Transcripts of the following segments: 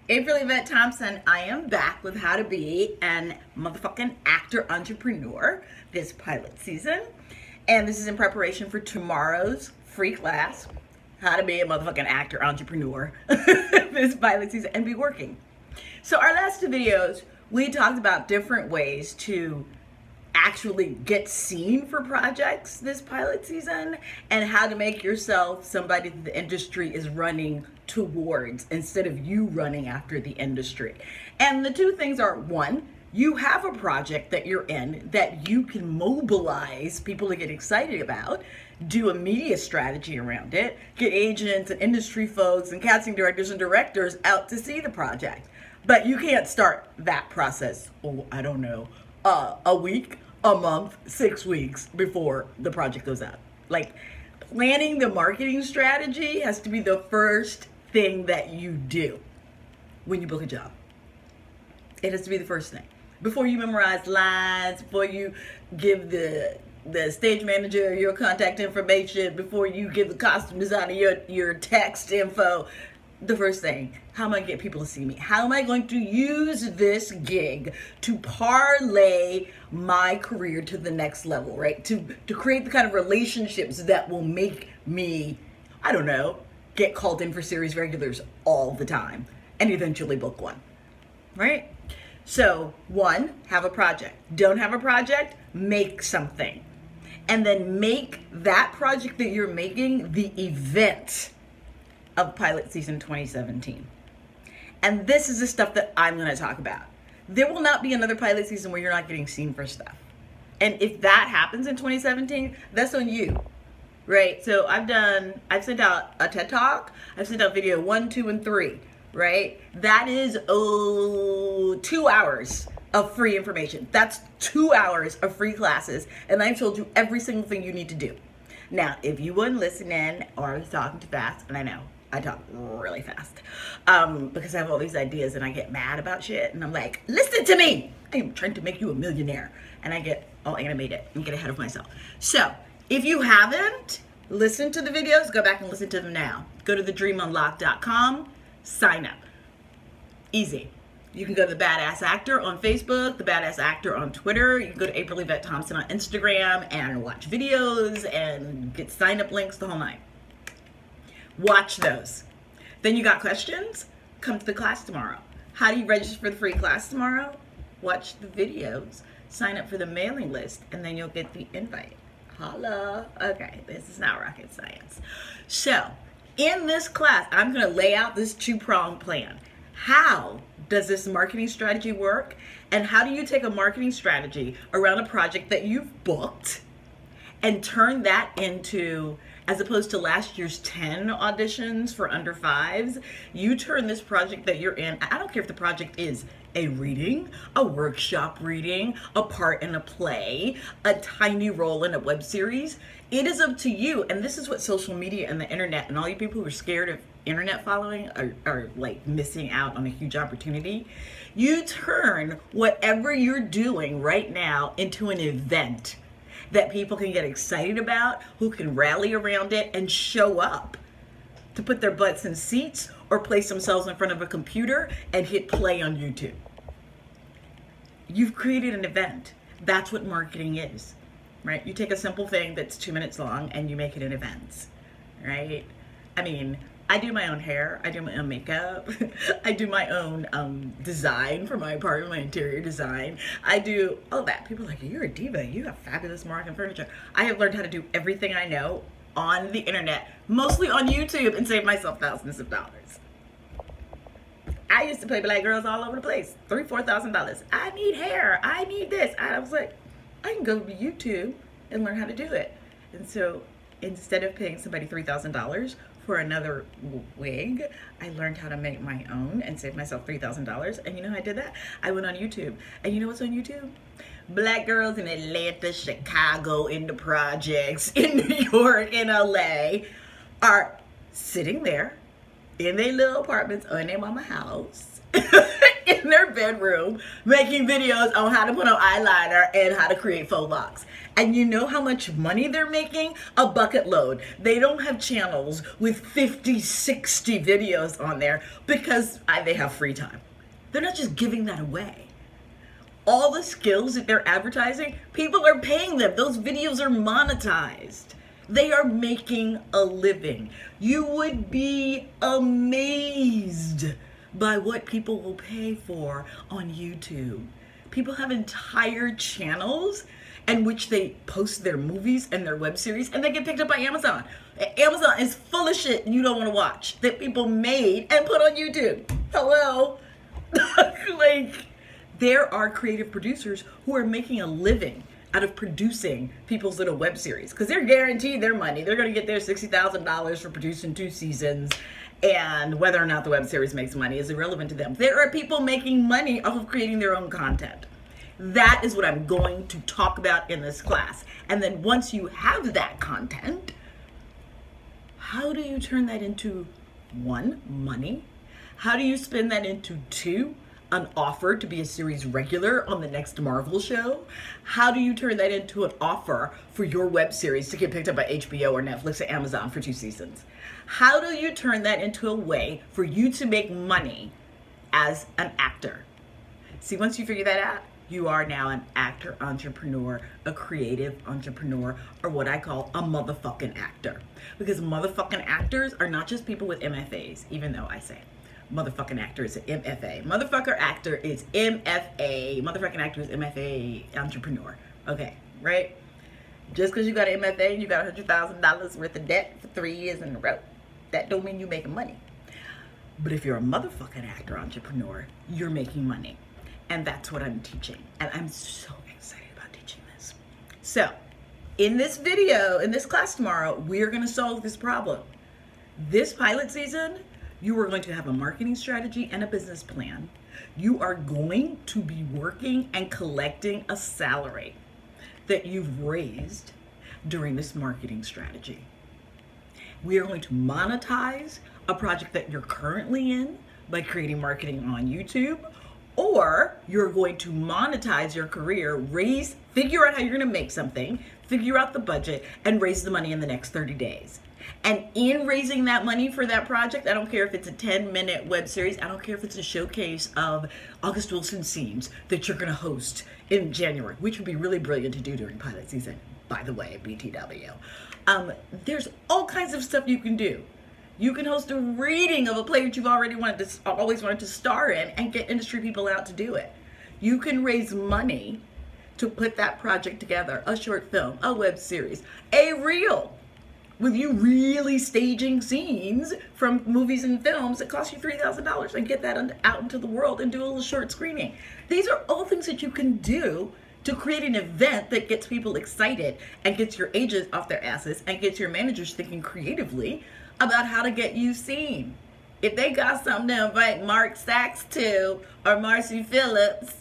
April Yvette Thompson, I am back with how to be an motherfucking actor entrepreneur this pilot season. And this is in preparation for tomorrow's free class, how to be a motherfucking actor entrepreneur this pilot season and be working. So our last two videos, we talked about different ways to actually get seen for projects this pilot season and how to make yourself somebody that the industry is running towards instead of you running after the industry. And the two things are, one, you have a project that you're in that you can mobilize people to get excited about, do a media strategy around it, get agents and industry folks and casting directors and directors out to see the project. But you can't start that process, I don't know, a week, a month, 6 weeks before the project goes out. Like, planning the marketing strategy has to be the first thing that you do when you book a job. It has to be the first thing. Before you memorize lines, before you give the stage manager your contact information, before you give the costume designer your text info, the first thing, how am I going to get people to see me? How am I going to use this gig to parlay my career to the next level, right? To create the kind of relationships that will make me, I don't know, get called in for series regulars all the time and eventually book one, right? So, one, have a project. Don't have a project, make something. And then make that project that you're making the event of pilot season 2017. And this is the stuff that I'm going to talk about. There will not be another pilot season where you're not getting seen for stuff. And if that happens in 2017, that's on you, right? So I've sent out a TED Talk. I've sent out video 1, 2, and 3, right? That is 2 hours of free information. That's 2 hours of free classes. And I've told you every single thing you need to do. Now, if you weren't listening or I was talking too fast, and I know, I talk really fast because I have all these ideas and I get mad about shit and I'm like, listen to me. I am trying to make you a millionaire. And I get all animated and get ahead of myself. So if you haven't listened to the videos, go back and listen to them now. Go to thedreamunlock.com, sign up. Easy. You can go to The Badass Actor on Facebook, The Badass Actor on Twitter. You can go to April Yvette Thompson on Instagram and watch videos and get sign up links, the whole night. Watch those. Then you got questions? Come to the class tomorrow. How do you register for the free class tomorrow? Watch the videos, sign up for the mailing list, and then you'll get the invite. Holla. Okay, this is not rocket science. So, in this class, I'm going to lay out this two-pronged plan. How does this marketing strategy work? And how do you take a marketing strategy around a project that you've booked and turn that into, as opposed to last year's 10 auditions for under 5s, you turn this project that you're in, I don't care if the project is a reading, a workshop reading, a part in a play, a tiny role in a web series. It is up to you. And this is what social media and the internet and all you people who are scared of internet following are like missing out on a huge opportunity. You turn whatever you're doing right now into an event that people can get excited about, who can rally around it and show up to put their butts in seats or place themselves in front of a computer and hit play on YouTube. You've created an event. That's what marketing is, right? You take a simple thing that's 2 minutes long and you make it an event, right? I mean, I do my own hair, I do my own makeup, I do my own design for my apartment, my interior design. I do all that. People are like, you're a diva, you have fabulous market and furniture. I have learned how to do everything I know on the internet, mostly on YouTube, and save myself thousands of dollars. I used to play black girls all over the place, $3,000, $4,000. I need hair, I need this. I was like, I can go to YouTube and learn how to do it. And so instead of paying somebody $3,000 for another wig, I learned how to make my own and save myself $3,000. And you know how I did that? I went on YouTube. And you know what's on YouTube? Black girls in Atlanta, Chicago, in the projects, in New York, in LA are sitting there in their little apartments or in their mama house in their bedroom making videos on how to put on eyeliner and how to create faux locks. And you know how much money they're making? A bucket load. They don't have channels with 50, 60 videos on there because they have free time. They're not just giving that away. All the skills that they're advertising, people are paying them. Those videos are monetized. They are making a living. You would be amazed by what people will pay for on YouTube. People have entire channels in which they post their movies and their web series, and they get picked up by Amazon. Amazon is full of shit you don't want to watch that people made and put on YouTube. Hello? Like, there are creative producers who are making a living out of producing people's little web series because they're guaranteed their money. They're going to get their $60,000 for producing 2 seasons, and whether or not the web series makes money is irrelevant to them. There are people making money off of creating their own content. That is what I'm going to talk about in this class. And then once you have that content, how do you turn that into 1, money? How do you spin that into 2, an offer to be a series regular on the next Marvel show? How do you turn that into an offer for your web series to get picked up by HBO or Netflix or Amazon for 2 seasons? How do you turn that into a way for you to make money as an actor? See, once you figure that out, you are now an actor entrepreneur, a creative entrepreneur, or what I call a motherfucking actor. Because motherfucking actors are not just people with MFAs, even though I say motherfucking actor is an MFA. Motherfucker actor is MFA. Motherfucking actor is MFA entrepreneur. Okay, right? Just because you got an MFA and you got $100,000 worth of debt for 3 years in a row, that don't mean you're making money. But if you're a motherfucking actor entrepreneur, you're making money. And that's what I'm teaching. And I'm so excited about teaching this. So, in this video, in this class tomorrow, we're going to solve this problem. This pilot season, you are going to have a marketing strategy and a business plan. You are going to be working and collecting a salary that you've raised during this marketing strategy. We are going to monetize a project that you're currently in by creating marketing on YouTube, or you're going to monetize your career, figure out how you're going to make something, figure out the budget, and raise the money in the next 30 days. And in raising that money for that project, I don't care if it's a 10-minute web series, I don't care if it's a showcase of August Wilson scenes that you're going to host in January, which would be really brilliant to do during pilot season, by the way, BTW. There's all kinds of stuff you can do. You can host a reading of a play that you've always wanted to star in and get industry people out to do it. You can raise money to put that project together, a short film, a web series, a reel, with you really staging scenes from movies and films that cost you $3,000 and get that out into the world and do a little short screening. These are all things that you can do to create an event that gets people excited and gets your agents off their asses and gets your managers thinking creatively about how to get you seen. If they got something to invite Mark Sachs to, or Marcy Phillips,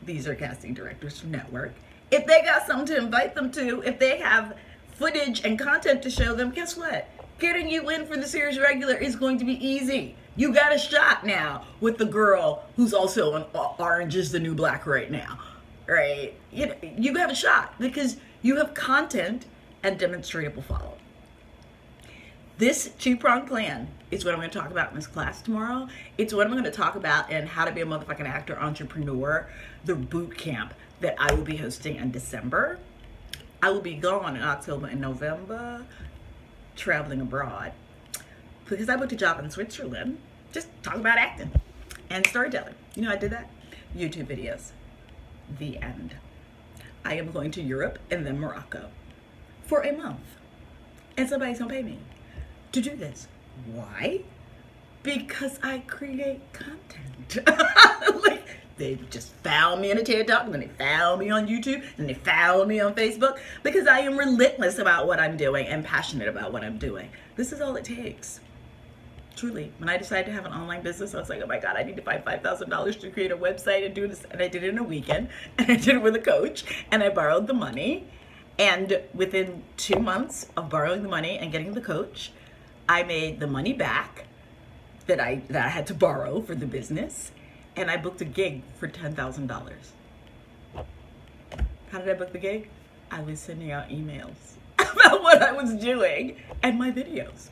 these are casting directors from Network, if they got something to invite them to, if they have footage and content to show them, guess what? Getting you in for the series regular is going to be easy. You got a shot now with the girl who's also on Orange is the New Black right now, right? You have a shot because you have content and demonstrable follow. This 2-pronged plan is what I'm going to talk about in this class tomorrow. It's what I'm going to talk about in How to Be a Motherfucking Actor Entrepreneur, the boot camp that I will be hosting in December. I will be gone in October and November, traveling abroad, because I booked a job in Switzerland, just talking about acting and storytelling. You know how I did that? YouTube videos. The end. I am going to Europe and then Morocco for a month, and somebody's gonna pay me to do this. Why? Because I create content. Like, they just found me in a TED Talk, and then they found me on YouTube, and they found me on Facebook, because I am relentless about what I'm doing and passionate about what I'm doing. This is all it takes. Truly, when I decided to have an online business, I was like, oh my God, I need to find $5,000 to create a website and do this. And I did it in a weekend, and I did it with a coach, and I borrowed the money. And within 2 months of borrowing the money and getting the coach, I made the money back that I had to borrow for the business. and I booked a gig for $10,000. How did I book the gig? I was sending out emails about what I was doing and my videos.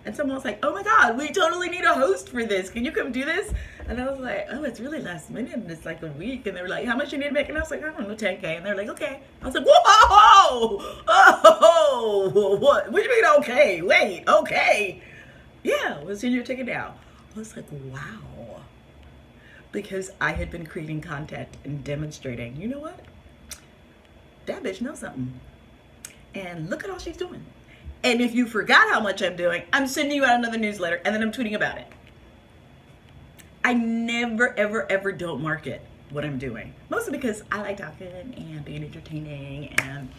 And someone was like, oh my God, we totally need a host for this. Can you come do this? And I was like, oh, it's really last minute. And it's like a week. And they were like, how much you need to make? And I was like, I don't know, 10K. And they're like, okay. I was like, whoa, oh, what do you mean okay? Wait, okay. Yeah, we'll send your ticket now. I was like, wow. Because I had been creating content and demonstrating, you know what? That bitch knows something. And look at all she's doing. And if you forgot how much I'm doing, I'm sending you out another newsletter and then I'm tweeting about it. I never, ever, ever don't market what I'm doing. Mostly because I like talking and being entertaining and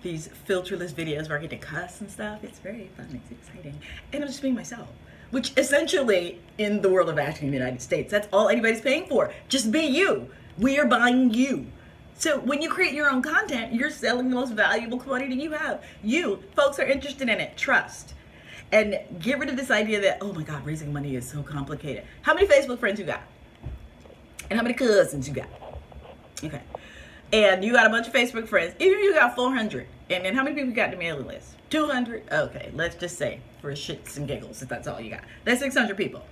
these filterless videos where I get to cuss and stuff. It's very fun, it's exciting. And I'm just being myself. Which essentially, in the world of acting in the United States, that's all anybody's paying for. Just be you. We are buying you. So when you create your own content, you're selling the most valuable commodity you have. You, folks are interested in it, trust. And get rid of this idea that, oh my God, raising money is so complicated. How many Facebook friends you got? And how many cousins you got? Okay. And you got a bunch of Facebook friends. Even if you got 400. And then how many people you got in the mailing list? 200? Okay, let's just say for shits and giggles, if that's all you got. That's 600 people,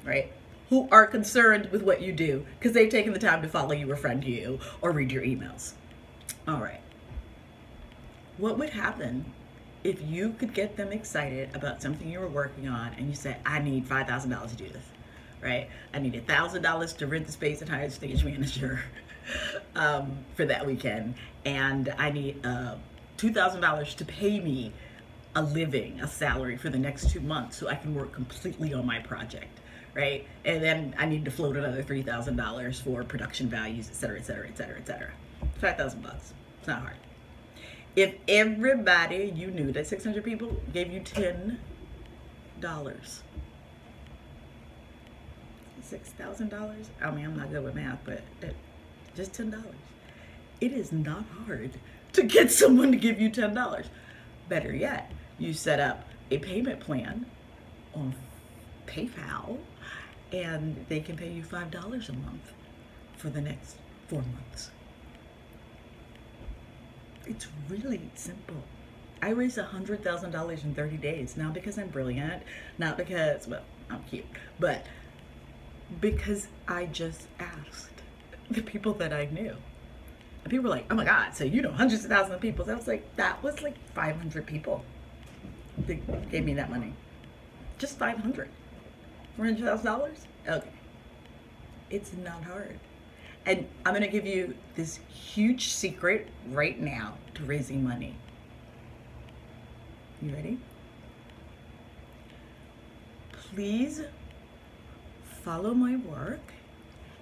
right? Who are concerned with what you do because they've taken the time to follow you or friend you or read your emails. All right. What would happen if you could get them excited about something you were working on and you said, I need $5,000 to do this, right? I need $1,000 to rent the space and hire a stage manager for that weekend. And I need $2,000 to pay me a living, a salary for the next 2 months so I can work completely on my project. Right? And then I need to float another $3,000 for production values, et cetera, et cetera, et cetera, et cetera. $5,000. It's not hard. If everybody you knew, that 600 people, gave you $10, $6,000? I mean, I'm not good with math, but just $10. It is not hard to get someone to give you $10. Better yet, you set up a payment plan on PayPal, and they can pay you $5 a month for the next 4 months. It's really simple. I raised $100,000 in 30 days, not because I'm brilliant, not because, well, I'm cute, but because I just asked the people that I knew. And people were like, oh my God, so you know hundreds of thousands of people. So I was like, that was like 500 people that gave me that money. Just 500. $400,000? Okay. It's not hard. And I'm going to give you this huge secret right now to raising money. You ready? Please follow my work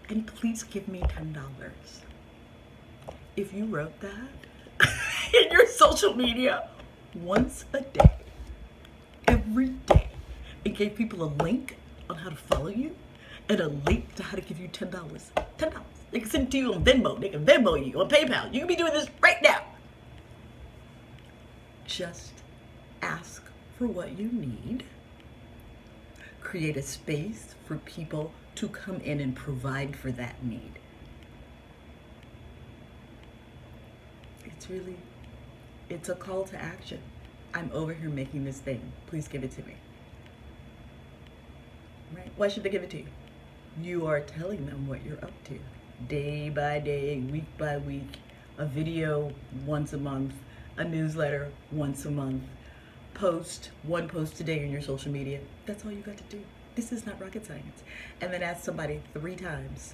and please give me $10. If you wrote that in your social media once a day, every day, and gave people a link on how to follow you and a link to how to give you $10. $10. They can send it to you on Venmo. They can Venmo you on PayPal. You can be doing this right now. Just ask for what you need. Create a space for people to come in and provide for that need. It's a call to action. I'm over here making this thing. Please give it to me. Right? Why should they give it to you? You are telling them what you're up to. Day by day, week by week, a video once a month, a newsletter once a month, one post a day on your social media. That's all you got to do. This is not rocket science. And then ask somebody 3 times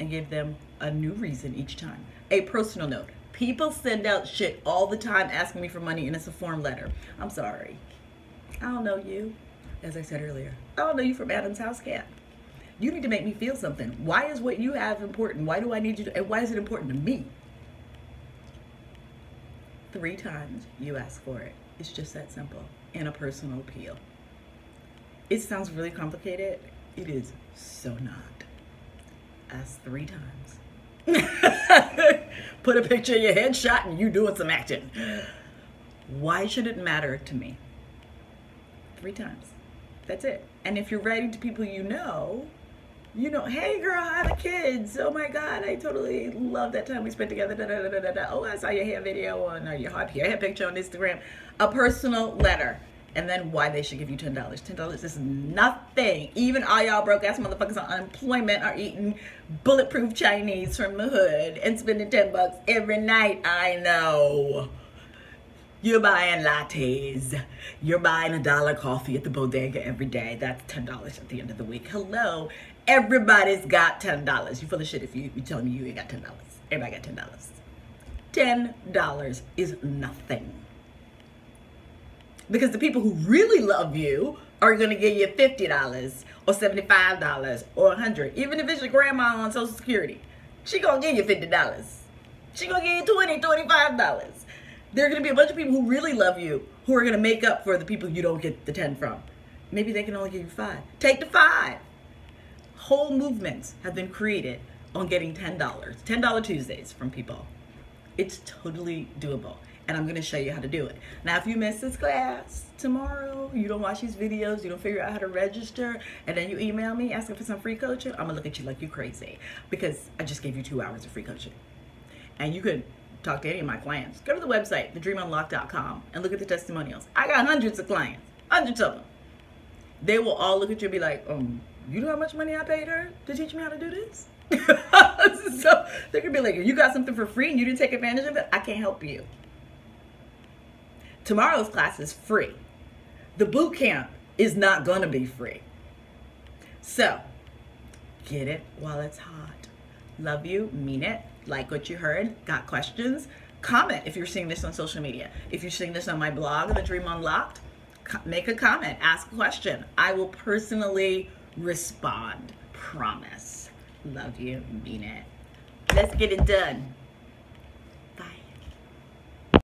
and give them a new reason each time. A personal note. People send out shit all the time asking me for money and it's a form letter. I'm sorry. I don't know you. As I said earlier, I don't know you from Adam's house cat. You need to make me feel something. Why is what you have important? Why do I need you to, and why is it important to me? 3 times you ask for it. It's just that simple. And a personal appeal. It sounds really complicated. It is so not. Ask 3 times. Put a picture of your headshot and you doing some acting. Why should it matter to me? 3 times. That's it. And if you're writing to people you know, You know, hey girl, how are the kids? Oh my God, I totally love that time we spent together. Da, da, da, da, da, da. Oh, I saw your hair video on your hot hair picture on Instagram. A personal letter. And then why they should give you $10. $10 is nothing. Even all y'all broke ass motherfuckers on unemployment are eating bulletproof Chinese from the hood and spending $10 every night. I know. You're buying lattes. You're buying $1 coffee at the bodega every day. That's $10 at the end of the week. Hello. Everybody's got $10. You full of shit if you tell me you ain't got $10. Everybody got $10. $10 is nothing. Because the people who really love you are going to give you $50 or $75 or $100. Even if it's your grandma on Social Security, she going to give you $50. She going to give you $20, $25. There are going to be a bunch of people who really love you who are going to make up for the people you don't get the 10 from. Maybe they can only give you 5. Take the 5. Whole movements have been created on getting $10. $10 Tuesdays from people. It's totally doable. And I'm going to show you how to do it. Now, if you miss this class tomorrow, you don't watch these videos, you don't figure out how to register, and then you email me asking for some free coaching, I'm going to look at you like you're crazy because I just gave you 2 hours of free coaching. And you could talk to any of my clients. Go to the website, thedreamunlock.com, and look at the testimonials. I got hundreds of clients, hundreds of them. They will all look at you and be like, you know how much money I paid her to teach me how to do this? So they're going to be like, you got something for free and you didn't take advantage of it? I can't help you. Tomorrow's class is free. The boot camp is not going to be free. So, get it while it's hot. Love you, mean it, like what you heard, got questions? Comment if you're seeing this on social media. If you're seeing this on my blog, The Dream Unlocked, make a comment, ask a question. I will personally respond, promise. Love you, mean it. Let's get it done.